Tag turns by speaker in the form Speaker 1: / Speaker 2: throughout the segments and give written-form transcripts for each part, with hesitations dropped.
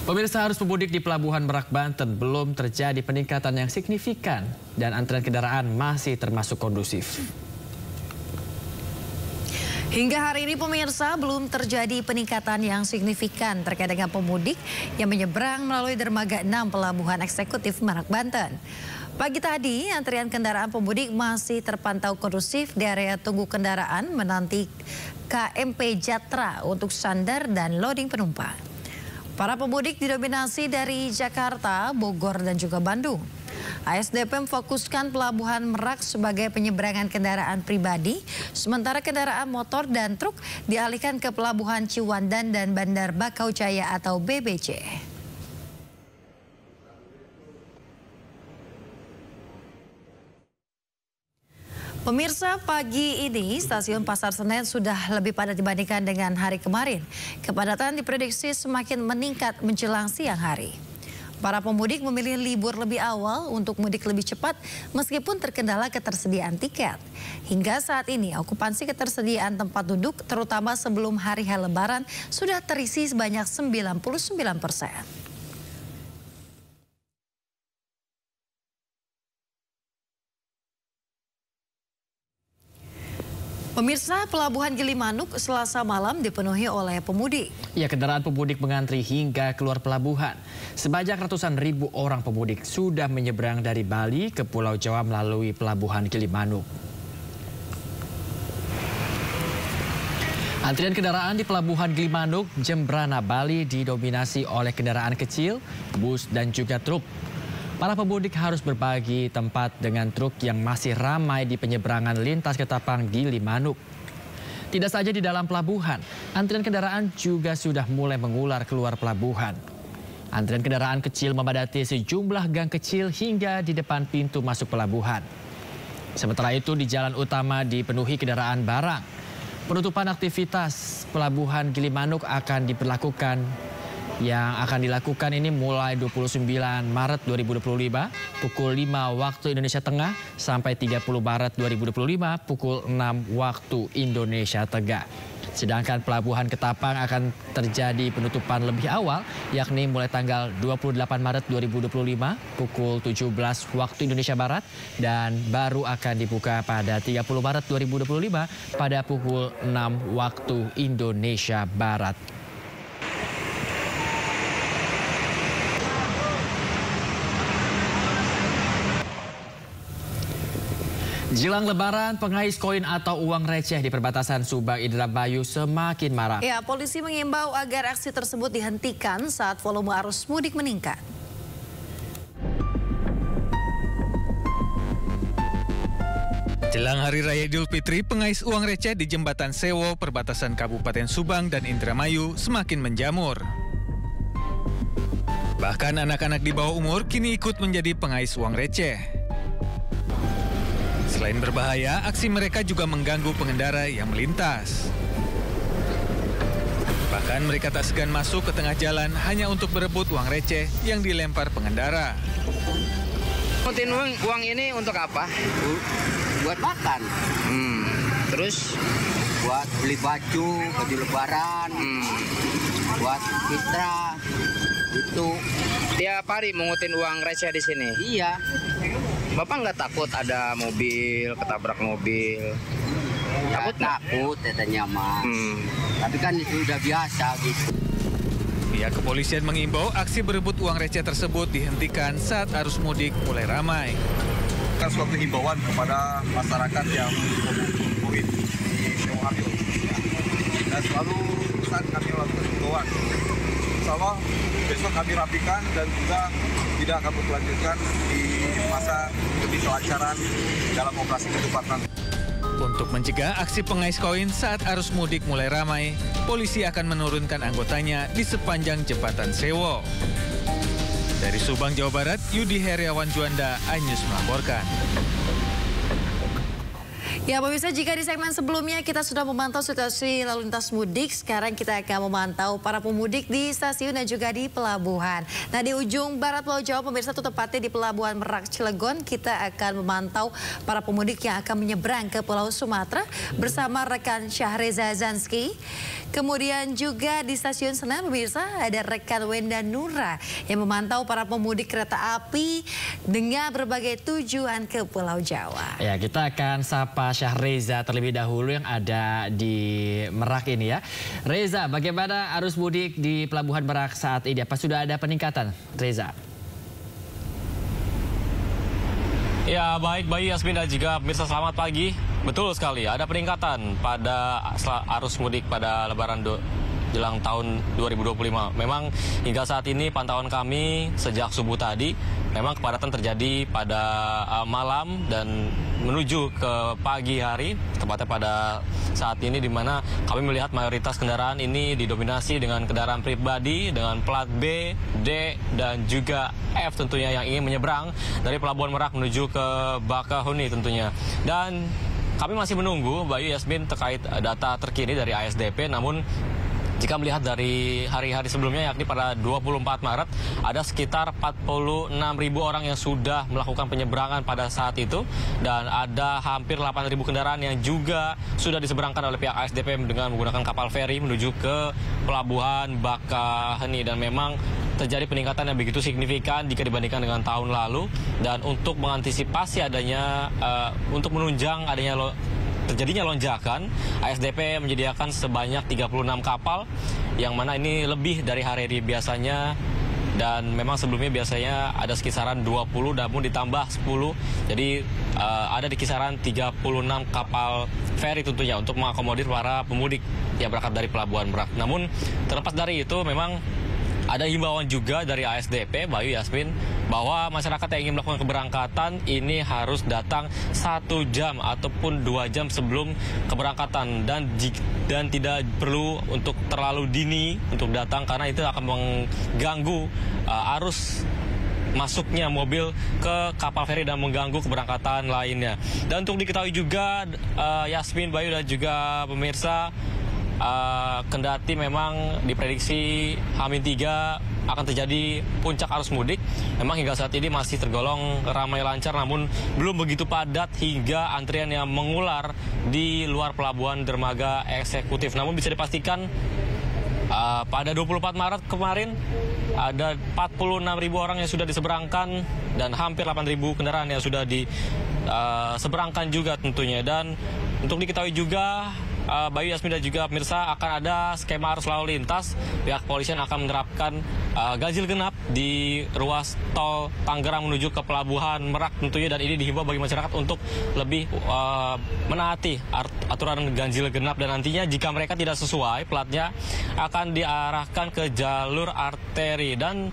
Speaker 1: Pemirsa, arus pemudik di Pelabuhan Merak, Banten belum terjadi peningkatan yang signifikan dan antrean kendaraan masih termasuk kondusif.
Speaker 2: Hingga hari ini pemirsa belum terjadi peningkatan yang signifikan terkait dengan pemudik yang menyeberang melalui dermaga 6 Pelabuhan Eksekutif Merak, Banten. Pagi tadi antrian kendaraan pemudik masih terpantau kondusif di area tunggu kendaraan menanti KMP Jatra untuk sandar dan loading penumpang. Para pemudik didominasi dari Jakarta, Bogor, dan juga Bandung. ASDP memfokuskan Pelabuhan Merak sebagai penyeberangan kendaraan pribadi, sementara kendaraan motor dan truk dialihkan ke Pelabuhan Ciwandan dan Bandar Bakau Jaya atau BBC. Pemirsa, pagi ini stasiun Pasar Senen sudah lebih padat dibandingkan dengan hari kemarin. Kepadatan diprediksi semakin meningkat menjelang siang hari. Para pemudik memilih libur lebih awal untuk mudik lebih cepat meskipun terkendala ketersediaan tiket. Hingga saat ini okupansi ketersediaan tempat duduk terutama sebelum hari Lebaran sudah terisi sebanyak 99%. Pemirsa, Pelabuhan Gilimanuk Selasa malam dipenuhi oleh pemudik.
Speaker 1: Ya, kendaraan pemudik mengantri hingga keluar pelabuhan. Sebanyak ratusan ribu orang pemudik sudah menyeberang dari Bali ke Pulau Jawa melalui Pelabuhan Gilimanuk. Antrian kendaraan di Pelabuhan Gilimanuk, Jembrana, Bali didominasi oleh kendaraan kecil, bus dan juga truk. Para pemudik harus berbagi tempat dengan truk yang masih ramai di penyeberangan lintas Ketapang Gilimanuk. Tidak saja di dalam pelabuhan, antrian kendaraan juga sudah mulai mengular keluar pelabuhan. Antrian kendaraan kecil memadati sejumlah gang kecil hingga di depan pintu masuk pelabuhan. Sementara itu di jalan utama dipenuhi kendaraan barang. Penutupan aktivitas Pelabuhan Gilimanuk akan diberlakukan ini mulai 29 Maret 2025 pukul 5 waktu Indonesia Tengah sampai 30 Maret 2025 pukul 6 waktu Indonesia Tengah. Sedangkan Pelabuhan Ketapang akan terjadi penutupan lebih awal yakni mulai tanggal 28 Maret 2025 pukul 17 waktu Indonesia Barat dan baru akan dibuka pada 30 Maret 2025 pada pukul 6 waktu Indonesia Barat. Jelang Lebaran, pengais koin atau uang receh di perbatasan Subang Indramayu semakin marak.
Speaker 2: Ya, polisi mengimbau agar aksi tersebut dihentikan saat volume arus mudik meningkat.
Speaker 3: Jelang Hari Raya Idul Fitri, pengais uang receh di Jembatan Sewo, perbatasan Kabupaten Subang dan Indramayu semakin menjamur. Bahkan anak-anak di bawah umur kini ikut menjadi pengais uang receh. Selain berbahaya, aksi mereka juga mengganggu pengendara yang melintas. Bahkan mereka tak segan masuk ke tengah jalan hanya untuk berebut uang receh yang dilempar pengendara.
Speaker 4: Uang ini untuk apa?
Speaker 5: Buat makan.
Speaker 4: Terus?
Speaker 5: Buat beli baju lebaran. Buat fitra. Itu.
Speaker 4: Tiap hari mengutin uang receh di sini?
Speaker 5: Iya.
Speaker 4: Bapak nggak takut ada mobil, ketabrak mobil?
Speaker 5: Takut katanya mah. Tapi kan itu udah biasa gitu.
Speaker 3: Pihak kepolisian mengimbau aksi berebut uang receh tersebut dihentikan saat arus mudik mulai ramai.
Speaker 6: Suatu himbauan kepada masyarakat yang memiliki koin di Sewo Harjo. Dan selalu pesan kami lakukan himbauan. Insya Allah besok kami rapikan dan juga tidak akan berlanjutkan di masa lebih kelancaran dalam operasi ketupat nanti.
Speaker 3: Untuk mencegah aksi pengais koin saat arus mudik mulai ramai, polisi akan menurunkan anggotanya di sepanjang Jembatan Sewo. Dari Subang, Jawa Barat, Yudi Heriawan Juanda, iNews melaporkan.
Speaker 2: Ya pemirsa, jika di segmen sebelumnya kita sudah memantau situasi lalu lintas mudik, sekarang kita akan memantau para pemudik di stasiun dan juga di pelabuhan. Nah, di ujung barat Pulau Jawa pemirsa, tepatnya di Pelabuhan Merak Cilegon, kita akan memantau para pemudik yang akan menyeberang ke Pulau Sumatera bersama rekan Syahreza Zanski. Kemudian juga di Stasiun Senen pemirsa ada rekan Wenda Nura yang memantau para pemudik kereta api dengan berbagai tujuan ke Pulau Jawa.
Speaker 1: Ya, kita akan sapa Syahreza terlebih dahulu yang ada di Merak ini ya. Reza, bagaimana arus mudik di Pelabuhan Merak saat ini? Apa sudah ada peningkatan, Reza?
Speaker 7: Ya, baik Bayu, Yasmin dan juga pemirsa, selamat pagi. Betul sekali, ada peningkatan pada arus mudik pada Lebaran jelang tahun 2025. Memang hingga saat ini pantauan kami sejak subuh tadi, memang kepadatan terjadi pada malam dan menuju ke pagi hari, tepatnya pada saat ini di mana kami melihat mayoritas kendaraan ini didominasi dengan kendaraan pribadi dengan plat B, D, dan juga F tentunya yang ingin menyeberang dari Pelabuhan Merak menuju ke Bakahuni tentunya. Dan kami masih menunggu, Bayu, Yasmin, terkait data terkini dari ASDP, namun jika melihat dari hari-hari sebelumnya, yakni pada 24 Maret, ada sekitar 46.000 orang yang sudah melakukan penyeberangan pada saat itu. Dan ada hampir 8.000 kendaraan yang juga sudah diseberangkan oleh pihak ASDP dengan menggunakan kapal feri menuju ke Pelabuhan Bakahuni. Dan memang terjadi peningkatan yang begitu signifikan jika dibandingkan dengan tahun lalu. Dan untuk mengantisipasi adanya, untuk menunjang adanya terjadinya lonjakan, ASDP menyediakan sebanyak 36 kapal, yang mana ini lebih dari hari-hari biasanya. Dan memang sebelumnya biasanya ada sekisaran 20, namun ditambah 10. Jadi ada di kisaran 36 kapal feri tentunya untuk mengakomodir para pemudik yang berangkat dari Pelabuhan Merak. Namun terlepas dari itu, memang ada himbauan juga dari ASDP, Bayu, Yasmin, bahwa masyarakat yang ingin melakukan keberangkatan ini harus datang 1 jam ataupun 2 jam sebelum keberangkatan, dan tidak perlu untuk terlalu dini untuk datang karena itu akan mengganggu arus masuknya mobil ke kapal feri dan mengganggu keberangkatan lainnya. Dan untuk diketahui juga, Yasmin, Bayu, dan juga pemirsa, kendati memang diprediksi H-3 akan terjadi puncak arus mudik, memang hingga saat ini masih tergolong ramai lancar, namun belum begitu padat hingga antrian yang mengular di luar Pelabuhan Dermaga Eksekutif. Namun bisa dipastikan pada 24 Maret kemarin ada 46.000 orang yang sudah diseberangkan dan hampir 8.000 kendaraan yang sudah diseberangkan juga tentunya. Dan untuk diketahui juga, Bayu, Yasmin, dan juga pemirsa, akan ada skema arus lalu lintas. Pihak kepolisian akan menerapkan ganjil genap di ruas tol Tangerang menuju ke Pelabuhan Merak tentunya, dan ini dihimbau bagi masyarakat untuk lebih menaati aturan ganjil genap, dan nantinya jika mereka tidak sesuai platnya akan diarahkan ke jalur arteri. Dan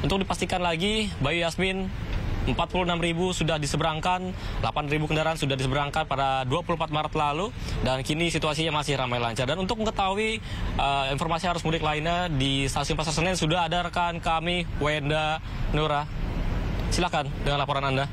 Speaker 7: untuk dipastikan lagi, Bayu, Yasmin, 46.000 sudah diseberangkan, 8.000 kendaraan sudah diseberangkan pada 24 Maret lalu, dan kini situasinya masih ramai lancar. Dan untuk mengetahui informasi arus mudik lainnya di Stasiun Pasar Senen sudah ada rekan kami, Wenda Nura. Silakan dengan laporan Anda.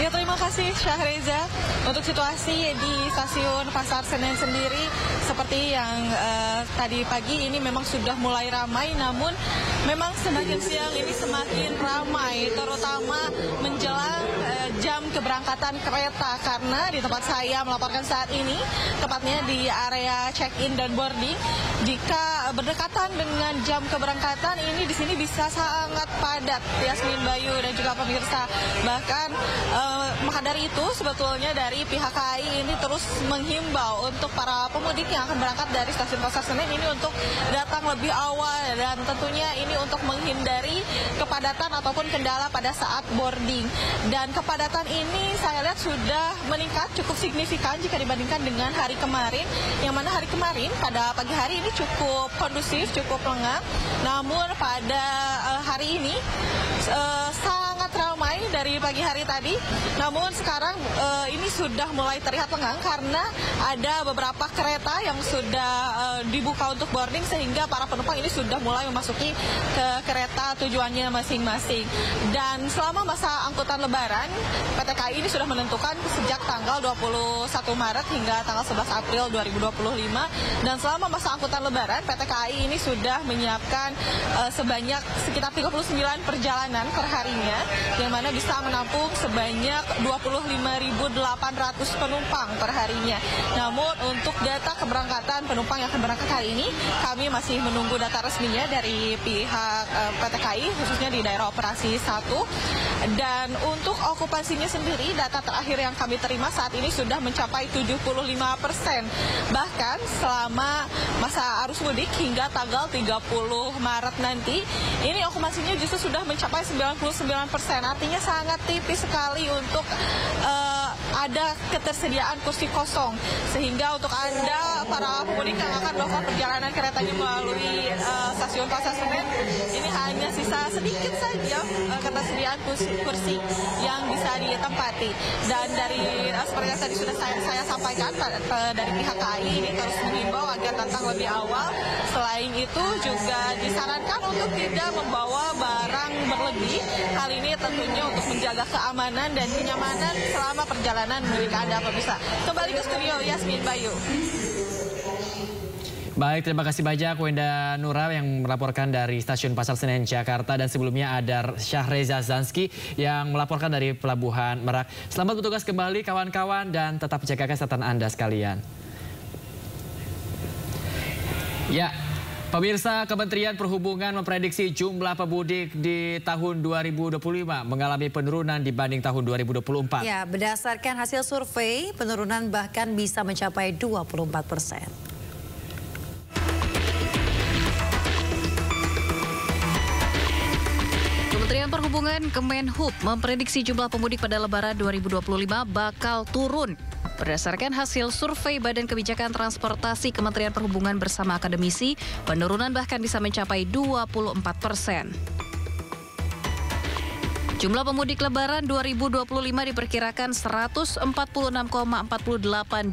Speaker 8: Terima kasih Syahreza. Untuk situasi di Stasiun Pasar Senen sendiri, seperti yang tadi pagi ini memang sudah mulai ramai, namun memang semakin siang ini semakin ramai, terutama menjelang jam keberangkatan kereta, karena di tempat saya melaporkan saat ini, tepatnya di area check-in dan boarding, jika berdekatan dengan jam keberangkatan ini di sini bisa sangat padat, Yasmin, Bayu, dan juga pemirsa. Bahkan maka dari itu sebetulnya dari pihak KAI ini terus menghimbau untuk para pemudik yang akan berangkat dari Stasiun Pasar Senen ini untuk datang lebih awal, dan tentunya ini untuk menghindari kepadatan ataupun kendala pada saat boarding. Dan kepadatan ini saya lihat sudah meningkat cukup signifikan jika dibandingkan dengan hari kemarin, yang mana hari kemarin pada pagi hari ini cukup kondusif, cukup lengang, namun pada hari ini sangat ramai dari pagi hari tadi. Namun sekarang ini sudah mulai terlihat lengang karena ada beberapa kereta yang sudah dibuka untuk boarding sehingga para penumpang ini sudah mulai memasuki ke kereta tujuannya masing-masing. Dan selama masa angkutan Lebaran, PT KAI ini sudah menentukan sejak tanggal 21 Maret hingga tanggal 11 April 2025. Dan selama masa angkutan Lebaran, PT KAI ini sudah menyiapkan sebanyak sekitar 39 perjalanan per harinya, yang mana bisa menampung sebanyak 25.800 penumpang per harinya. Namun untuk data keberangkatan penumpang yang akan berangkat hari ini, kami masih menunggu data resminya dari pihak PT KAI, khususnya di daerah operasi 1. Dan untuk okupansinya sendiri, data terakhir yang kami terima saat ini sudah mencapai 75%. Bahkan selama masa arus mudik hingga tanggal 30 Maret nanti, ini okupansinya justru sudah mencapai 99%. Artinya sangat tipis sekali untuk ada ketersediaan kursi kosong. Sehingga untuk Anda, para pemudik yang akan melakukan perjalanan keretanya melalui stasiun Pasar Senen, ini hanya sisa sedikit saja ketersediaan kursi yang bisa ditempati. Dan dari seperti yang tadi sudah saya sampaikan, dari pihak KAI ini terus mengimbau agar datang lebih awal. Selain itu juga disarankan untuk tidak membawa barang berlebih. Hal ini tentunya untuk menjaga keamanan dan kenyamanan selama perjalanan mudik Anda, pemirsa. Kembali ke studio, Yasmin Bayu.
Speaker 1: Baik, terima kasih banyak Wenda Nura yang melaporkan dari Stasiun Pasar Senen, Jakarta. Dan sebelumnya ada Syahreza Zanski yang melaporkan dari Pelabuhan Merak. Selamat bertugas kembali kawan-kawan dan tetap jaga kesehatan Anda sekalian. Ya, pemirsa, Kementerian Perhubungan memprediksi jumlah pemudik di tahun 2025 mengalami penurunan dibanding tahun 2024.
Speaker 2: Ya, berdasarkan hasil survei, penurunan bahkan bisa mencapai 24%.
Speaker 9: Kementerian Perhubungan Kemenhub memprediksi jumlah pemudik pada Lebaran 2025 bakal turun. Berdasarkan hasil survei Badan Kebijakan Transportasi Kementerian Perhubungan bersama akademisi, penurunan bahkan bisa mencapai 24%. Jumlah pemudik Lebaran 2025 diperkirakan 146,48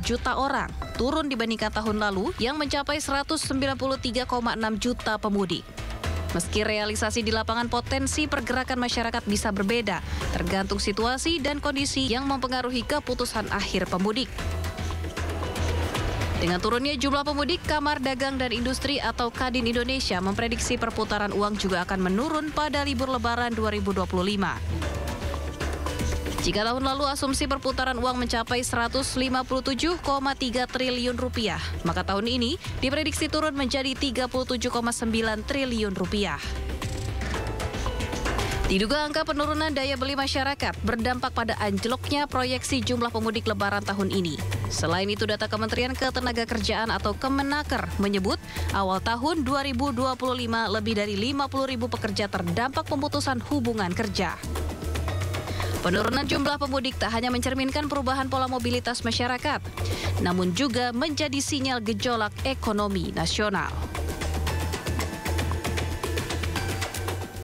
Speaker 9: juta orang, turun dibandingkan tahun lalu yang mencapai 193,6 juta pemudik. Meski realisasi di lapangan potensi pergerakan masyarakat bisa berbeda, tergantung situasi dan kondisi yang mempengaruhi keputusan akhir pemudik. Dengan turunnya jumlah pemudik, Kamar Dagang dan Industri atau Kadin Indonesia memprediksi perputaran uang juga akan menurun pada libur Lebaran 2025. Jika tahun lalu asumsi perputaran uang mencapai 157,3 triliun rupiah, maka tahun ini diprediksi turun menjadi 37,9 triliun rupiah. Diduga angka penurunan daya beli masyarakat berdampak pada anjloknya proyeksi jumlah pemudik Lebaran tahun ini. Selain itu, data Kementerian Ketenagakerjaan atau Kemenaker menyebut awal tahun 2025 lebih dari 50.000 pekerja terdampak pemutusan hubungan kerja. Penurunan jumlah pemudik tak hanya mencerminkan perubahan pola mobilitas masyarakat, namun juga menjadi sinyal gejolak ekonomi nasional.